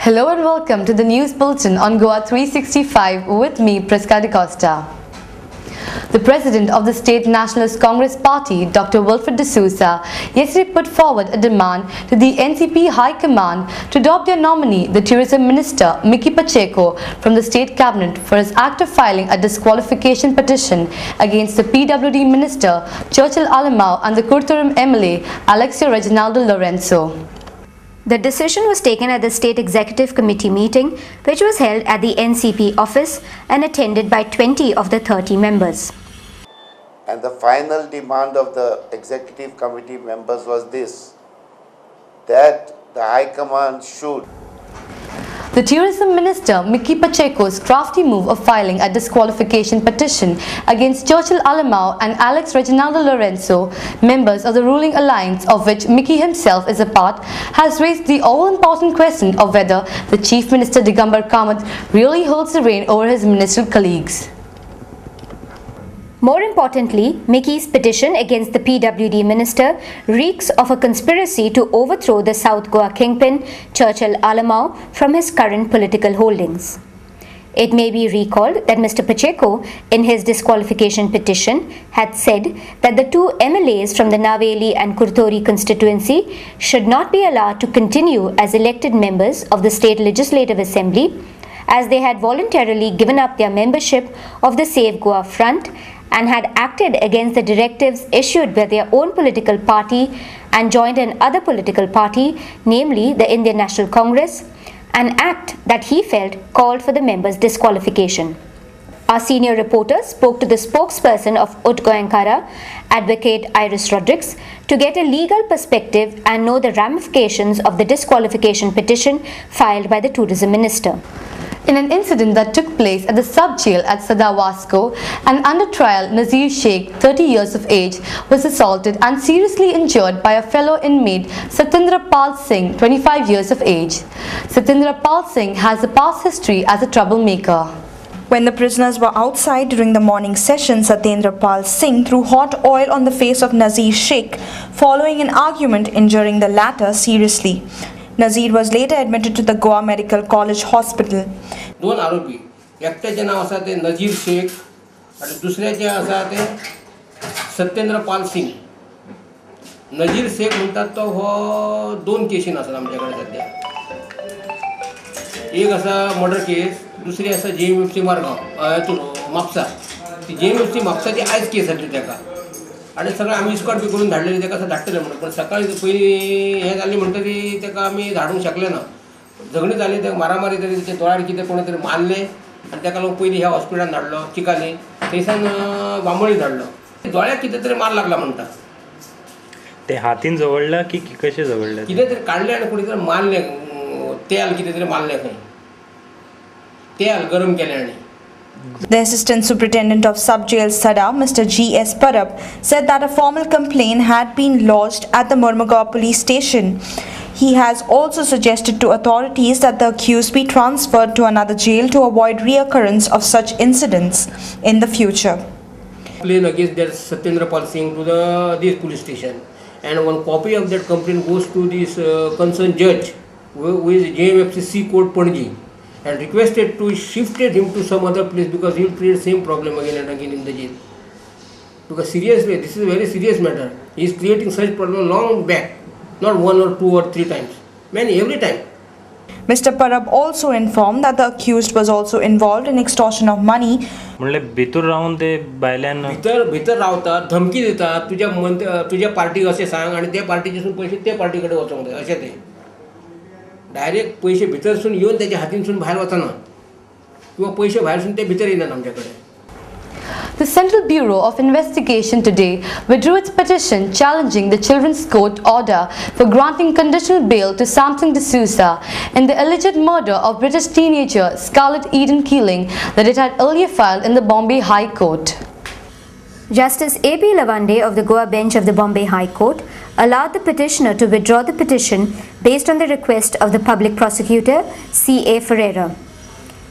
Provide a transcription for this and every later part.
Hello and welcome to the news bulletin on Goa 365 with me, Priska D'Costa. The president of the State Nationalist Congress Party, Dr. Wilfred D'Souza, yesterday put forward a demand to the NCP High Command to adopt their nominee, the Tourism Minister Mickey Pacheco, from the State Cabinet for his act of filing a disqualification petition against the PWD Minister Churchill Alamau and the Kurthuram MLA Alexio Reginaldo Lorenzo. The decision was taken at the State Executive Committee meeting, which was held at the NCP office and attended by 20 of the 30 members. And the final demand of the Executive Committee members was this, that the High Command should. The Tourism Minister Mickey Pacheco's crafty move of filing a disqualification petition against Churchill Alamau and Alex Reginaldo Lorenzo, members of the ruling alliance of which Mickey himself is a part, has raised the all-important question of whether the Chief Minister Digambar Kamath really holds the reign over his ministerial colleagues. More importantly, Mickey's petition against the PWD minister reeks of a conspiracy to overthrow the South Goa kingpin, Churchill Alamau, from his current political holdings. It may be recalled that Mr. Pacheco, in his disqualification petition, had said that the two MLAs from the Naveli and Kurtori constituency should not be allowed to continue as elected members of the State Legislative Assembly, as they had voluntarily given up their membership of the Save Goa Front and had acted against the directives issued by their own political party and joined another political party, namely the Indian National Congress, an act that he felt called for the members' disqualification. Our senior reporter spoke to the spokesperson of UT Goenka, Advocate Iris Rodrigues, to get a legal perspective and know the ramifications of the disqualification petition filed by the Tourism Minister. In an incident that took place at the sub-jail at Sada Vasco, an under-trial Nazir Sheikh, 30 years of age, was assaulted and seriously injured by a fellow inmate, Satyendra Pal Singh, 25 years of age. Satyendra Pal Singh has a past history as a troublemaker. When the prisoners were outside during the morning session, Satyendra Pal Singh threw hot oil on the face of Nazir Sheikh, following an argument injuring the latter seriously. Nazir was later admitted to the Goa Medical College Hospital. दोन आरोपी एकट्याचे नाव आसा ते नजीर शेख आणि दुसऱ्याचे आसा ते सत्येंद्र पाल सिंग. नजीर शेख म्हणतात तो हो दोन केसीन आसात आमच्याकडे सध्या. एक आसा मर्डर केस, दुसरी आसा JMFC मारगांव म्हापसा. ती JMFC म्हापसाची आयज केस जाली तेका आणि सगळं आम्ही स्कॉट बी करून धाडलेली तेका असं धाडटले म्हणून. पण सकाळी पयलीं हें जाल्ली म्हणटरी तेका आमी धाडूंक शकले ना. झगडी जाली तेका मारामारी जाली, तेच्या दोळ्यार कितें कोणी तरी मारले आनी तेका लागून पयलीं ह्या हॉस्पिटलान धाडलो चिकाली, थंयसान बांबोळी धाडलो. दोळ्याक कितें तरी मार लागला म्हणटा. ते हातीन जवळला की कशें जवळले? कितें तरी काडले आनी कोणी तरी मारले, तेल कितें तरी मारले खंय, तेल गरम केलें आनी. The Assistant Superintendent of Sub-Jail Sada, Mr. G.S. Parab, said that a formal complaint had been lodged at the Mormugao police station. He has also suggested to authorities that the accused be transferred to another jail to avoid reoccurrence of such incidents in the future. Complaint against that Satyendra Pal Singh to this police station, and one copy of that complaint goes to this concerned judge, who is JMFC Court Panji, and requested to shift him to some other place because he will create same problem again and again in the jail. Because seriously, this is a very serious matter. He is creating such problem long back, not one or two or three times, many, every time. Mr. Parab also informed that the accused was also involved in extortion of money. म्हणले भितर राहून ते बायल्यान भितर रावतात, धमकी दितात, तुझ्या पार्टीक अशें सांग आणि त्या पार्टीच्यासून पयशे त्या पार्टी कडेन वचोंक जाय अशें ते. डायरेक्ट पयशे भितरसून येवन त्याच्या हातीनसून भायर वचना किंवा पयशे भायरसून ते भितर येनात आमचे कडेन. The Central Bureau of Investigation today withdrew its petition challenging the Children's Court order for granting conditional bail to Samson D'Souza in the alleged murder of British teenager Scarlett Eden Keeling that it had earlier filed in the Bombay High Court. Justice A.P. Lavande of the Goa bench of the Bombay High Court allowed the petitioner to withdraw the petition based on the request of the public prosecutor C.A. Ferreira.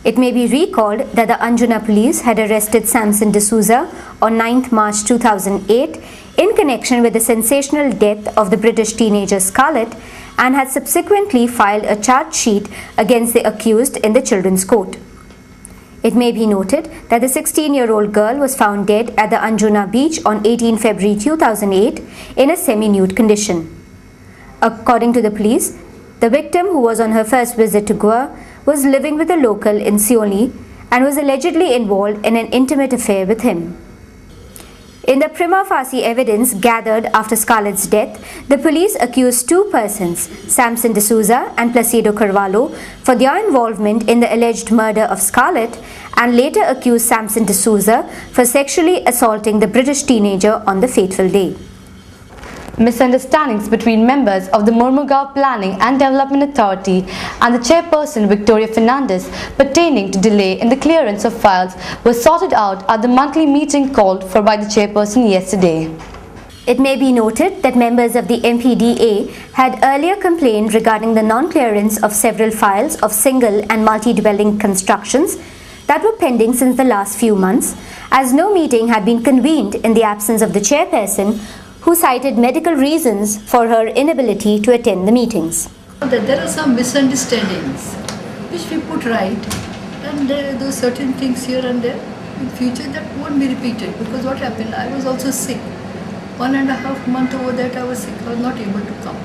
It may be recalled that the Anjuna police had arrested Samson D'Souza on 9th March 2008 in connection with the sensational death of the British teenager Scarlett and had subsequently filed a charge sheet against the accused in the Children's Court. It may be noted that the 16-year-old girl was found dead at the Anjuna beach on 18 February 2008 in a semi-nude condition. According to the police, the victim, who was on her first visit to Goa, was living with a local in Seoli and was allegedly involved in an intimate affair with him. In the prima facie evidence gathered after Scarlett's death, the police accused two persons, Samson D'Souza and Placido Carvalho, for their involvement in the alleged murder of Scarlett, and later accused Samson D'Souza for sexually assaulting the British teenager on the fateful day. Misunderstandings between members of the Mormugao Planning and Development Authority and the chairperson Victoria Fernandez pertaining to delay in the clearance of files were sorted out at the monthly meeting called for by the chairperson yesterday. It may be noted that members of the MPDA had earlier complained regarding the non-clearance of several files of single and multi-dwelling constructions that were pending since the last few months, as no meeting had been convened in the absence of the chairperson, who cited medical reasons for her inability to attend the meetings. That there are some misunderstandings which we put right, and there are certain things here and there in future that won't be repeated, because what happened, I was also sick. 1.5 months over that I was sick, I was not able to come.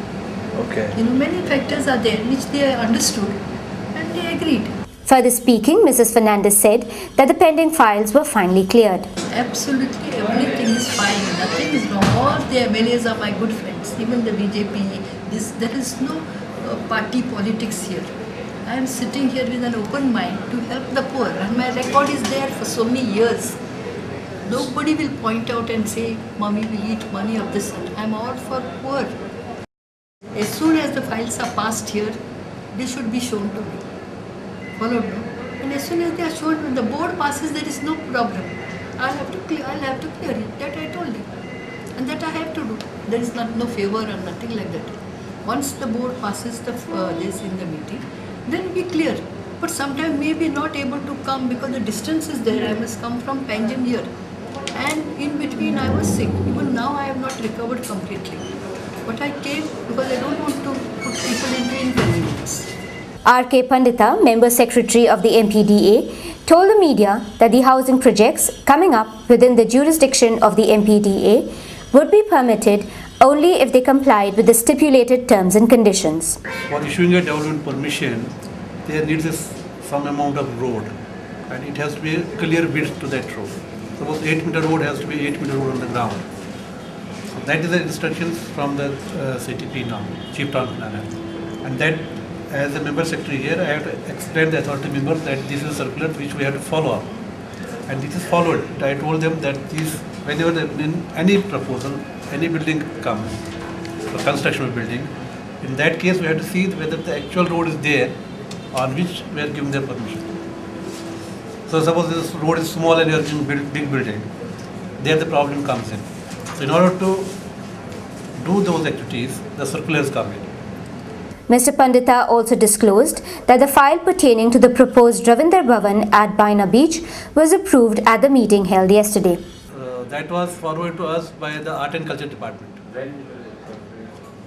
Okay. Many factors are there which they understood and they agreed. Further speaking, Mrs. Fernandez said that the pending files were finally cleared. Absolutely everything is fine, nothing is wrong. All the MLAs are my good friends, even the BJP. There is no party politics here. I am sitting here with an open mind to help the poor, and my record is there for so many years. Nobody will point out and say, Mommy will eat money of this. I am all for poor. As soon as the files are passed here, they should be shown to me. Followed, no? And as soon as they are shown, when the board passes, there is no problem. I'll have to clear it. That I told you. And that I have to do. There is no favor or nothing like that. Once the board passes this in the meeting, then we clear. But sometimes maybe not able to come because the distance is there. I must come from Panjim here. And in between I was sick. Even now I have not recovered completely. But I came because I don't want to put people into inconvenience. R.K. Pandita, Member Secretary of the MPDA, told the media that the housing projects coming up within the jurisdiction of the MPDA would be permitted only if they complied with the stipulated terms and conditions. For issuing a development permission, there needs some amount of road, and it has to be a clear width to that road. Suppose 8-meter road has to be 8-meter road on the ground. So that is the instructions from the CTP now, Chief Town Planner. And that, as a member secretary here, I have to explain the authority members that this is a circular which we have to follow up. And this is followed. I told them that whenever in any proposal, any building comes, for construction of building, in that case we have to see whether the actual road is there on which we are giving the permission. So suppose this road is small and you are doing big building, there the problem comes in. So in order to do those activities, the circulars come in. Mr. Pandita also disclosed that the file pertaining to the proposed Ravindra Bhavan at Baina Beach was approved at the meeting held yesterday. That was forwarded to us by the Art and Culture Department.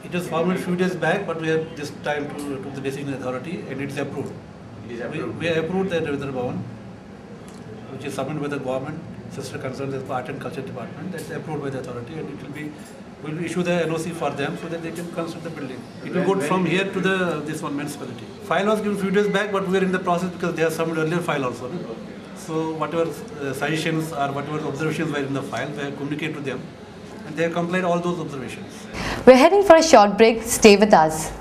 It was forwarded a few days back, but we have this time to the Decision Authority, and it is approved. We approved the Ravindra Bhavan, which is submitted by the government, sister concerned the Art and Culture Department. That's approved by the authority, and it will be, we will issue the NOC for them so that they can construct the building. It will go from here to this one municipality. File was given a few days back, but we are in the process because they have submitted earlier file also. No? So whatever suggestions or whatever observations were in the file, we have communicated to them, and they have complied all those observations. We're heading for a short break. Stay with us.